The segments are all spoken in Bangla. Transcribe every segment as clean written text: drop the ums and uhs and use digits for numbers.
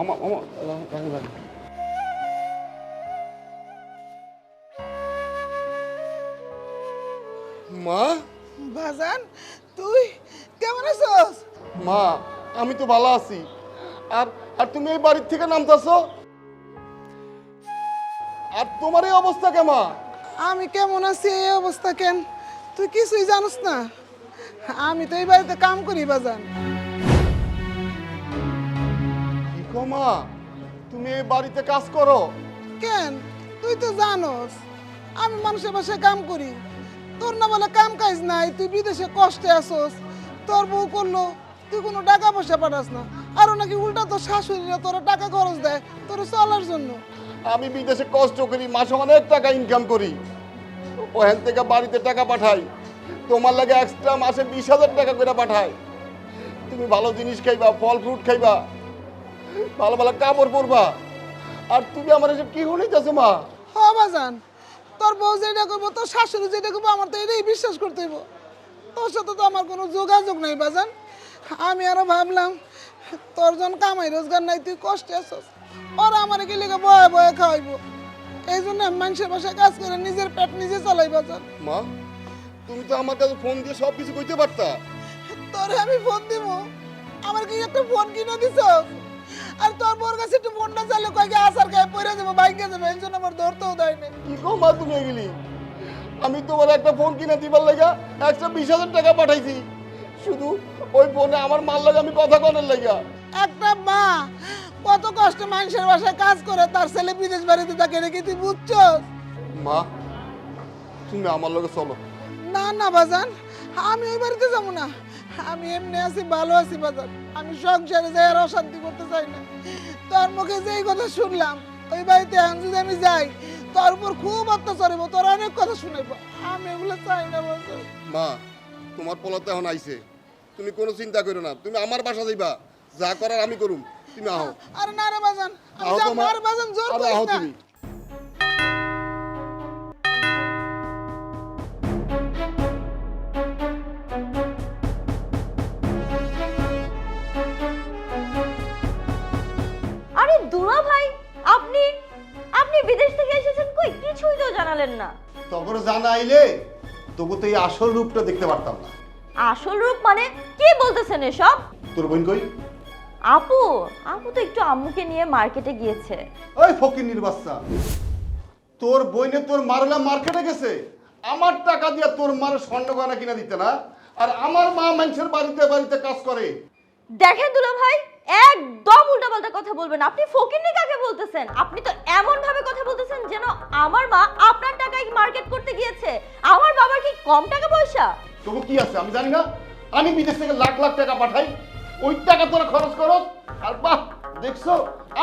মামা মামা রাখেন রাখেন। মা বাজান তুই কেমন আছিস? মা আমি তো ভালো আছি। আর আর তুমি এই বাড়ির থেকে নামতাছো, আর তোমার এই অবস্থা কেমন? আমি কেমন আছি এই অবস্থা কেন তুই কিছুই জানিস না? আমি তো এই বাড়িতে কাম করি বাজান। কি গো মা, তুমি এই বাড়িতে কাজ করো? কেন তুই তো জানোস আমি মানুষের বাসায় কাম করি। তোর না বলে কাম কাজ নাই, তুই বিদেশে কষ্টে আসোস, তোর বউ করলো তুই কোনো টাকা পয়সা পাঠাস না, আরো নাকি উল্টা তোর শাশুড়িরা তোর টাকা খরচ দেয় তোর চলার জন্য। আমি বিদেশে কষ্ট করি, মাসে অনেক টাকা ইনকাম করি, ওখান থেকে বাড়িতে টাকা পাঠাই, তোমার লাগে এক্সট্রা মাসে 20,000 টাকা করে পাঠাই। তুমি ভালো জিনিস খাইবা, ফল ফ্রুট খাইবা, ভালো ভালো কাপড় পরবা, আর তুমি আমার এসব কি শুনাইতেছো মা? হ বাজান, তোর বউ যেটা করবো তোর শাশুড়ি যেটা করবো আমার তো এটাই বিশ্বাস করতে হইব। তোর সাথে তো আমার কোনো যোগাযোগ নাই বাজান। আমি আরো ভাবলাম তোর জন কামাই রোজগার নাই, তুই কষ্টে আছিস, ওরা আমার কি লেগে বয়ে বয়ে খাওয়াইব। এই জন্য আমি মানুষের বাসায় কাজ করে নিজের পেট নিজে চালাই বাজান। মা তুমি তো আমার কাছে ফোন দিয়ে সব কিছু কইতে পারতা। তোরে আমি ফোন দিব, আমার কি একটা ফোন কিনে দিছ? আর তোর বোর কাছে একটু ফোনটা চাইলে কয়েক আসার গায়ে পড়ে যাবো, বাইকে যাবো, এই জন্য আমার ধরতেও দেয় না। কি গো মা তুমি এগুলি? আমি তোমার একটা ফোন কিনে দিবার লাগা এক্সট্রা 20,000 টাকা পাঠাইছি, শুধু ওই ফোনে আমার মাল লাগে আমি কথা কনের লাগা। একটা মা কত কষ্ট মানুষের বাসায় কাজ করে তার ছেলে বিদেশ বাড়িতে থাকে, রেখে তুই বুঝছো? মা তুমি আমার লগে চলো। না না বাজান, আমি ওই বাড়িতে যাবো না। আমি এমনি আছি, ভালো আছি বাজান। আমি সংসারে যাই আর অশান্তি করতে চাই না। তোর মুখে যেই কথা শুনলাম, ওই বাড়িতে এখন যদি আমি যাই তোর উপর খুব অত্যাচার হইব, তোর অনেক কথা শুনাইব। আমি এগুলো চাই না বাজান। মা তোমার পলাতে এখন আইছে, তুমি কোনো চিন্তা করো না, তুমি আমার বাসা যাইবা, যা করার আমি করুম, তুমি আহো। আরে না রে বাজান, আমি আহো যাবো তো মা। না রে বাজান, জোর আরে করিস আহো না। তুমি। আরে দুলা ভাই, আপনি আপনি বিদেশ থেকে এসেছেন, কই কিছুই তো জানালেন না। তখন জানা আইলে তবু তো এই আসল রূপটা দেখতে পারতাম না। আসল রূপ মানে কি বলতেছেন এসব? তোর বোন কই? আপু আপু তো একটু আম্মুকে নিয়ে মার্কেটে গিয়েছে। ওই ফকিন্নির বাচ্চা, তোর বইনে তোর মারলা মার্কেটে গেছে, আমার টাকা দিয়ে তোর মার স্বর্ণ গয়না কিনা দিতে না, আর আমার মা মানুষের বাড়িতে বাড়িতে কাজ করে। দেখেন দুলা ভাই, একদম উল্টাপাল্টা কথা বলবেন। আপনি ফকিন্নি কাকে বলতেছেন? আপনি তো এমন ভাবে কথা বলতেছেন যেন আমার মা আপনার টাকায় মার্কেট করতে গিয়েছে। আমার বাবার কি কম টাকা পয়সা? তবু কি আছে আমি জানি না? আমি বিদেশ থেকে লাখ লাখ টাকা পাঠাই, ওই টাকা তোরা খরচ করস, আর বাহ দেখছো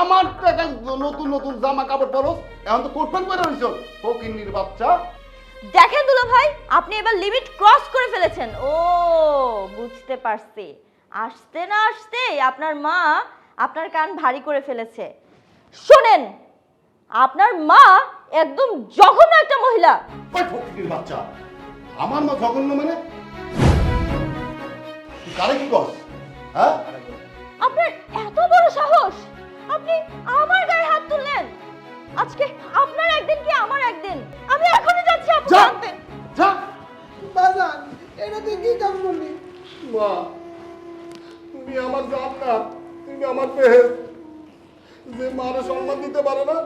আমার টাকা নতুন নতুন জামা কাপড় পরস, এখন তো কোট প্যান্ট পরে রইছ ফকিন্নির বাচ্চা। দেখেন দুলা ভাই, আপনি এবার লিমিট ক্রস করে ফেলেছেন। ও বুঝতে পারছি, আসতে না আসতেই আপনার মা আপনার কান ভারী করে ফেলেছে। শুনেন, আপনার মা একদম জঘন্য একটা মহিলা। ওই ফকিন্নির বাচ্চা, আমার মা জঘন্য মানে? তুই কারে কি কস? হ্যাঁ আপনার এত বড় সাহস, আপনি আমার গায়ে হাত তুললেন। আজকে আপনার একদিন কি আমার একদিন। আমি এখনই যাচ্ছি আপু যা আনতে। যা। বাজান এটা তুই কি কাম করলি? মা তুমি আমার জান না, তুমি আমার মেহের, যে মারে সম্মান দিতে পারে না।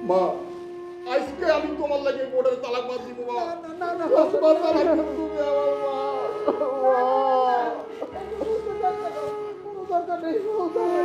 মা আজকে আমি তোমার লাগে বোর্ডের তালাক বাদ দিব। মা না না তোমার তালাক দিব, তুমি আমার মা। কোনো দরকার নেই, কোনো দরকার নেই।